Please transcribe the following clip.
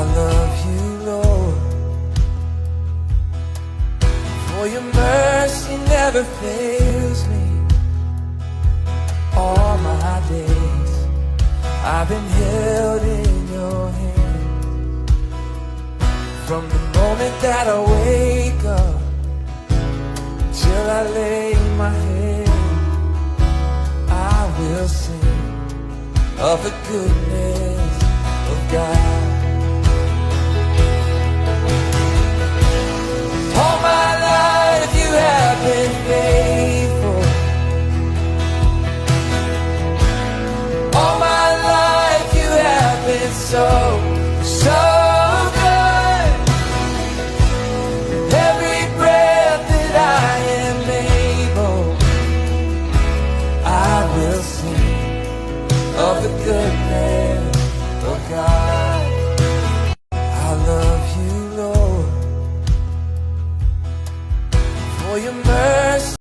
I love you, Lord, for your mercy never fails me. All my days I've been held in your hand. From the moment that I wake up till I lay my head, I will sing of the goodness of God. All my life you have been faithful. All my life you have been so, so good. Every breath that I am able, I will sing of the goodness of God. I love you, Lord, for your mercy.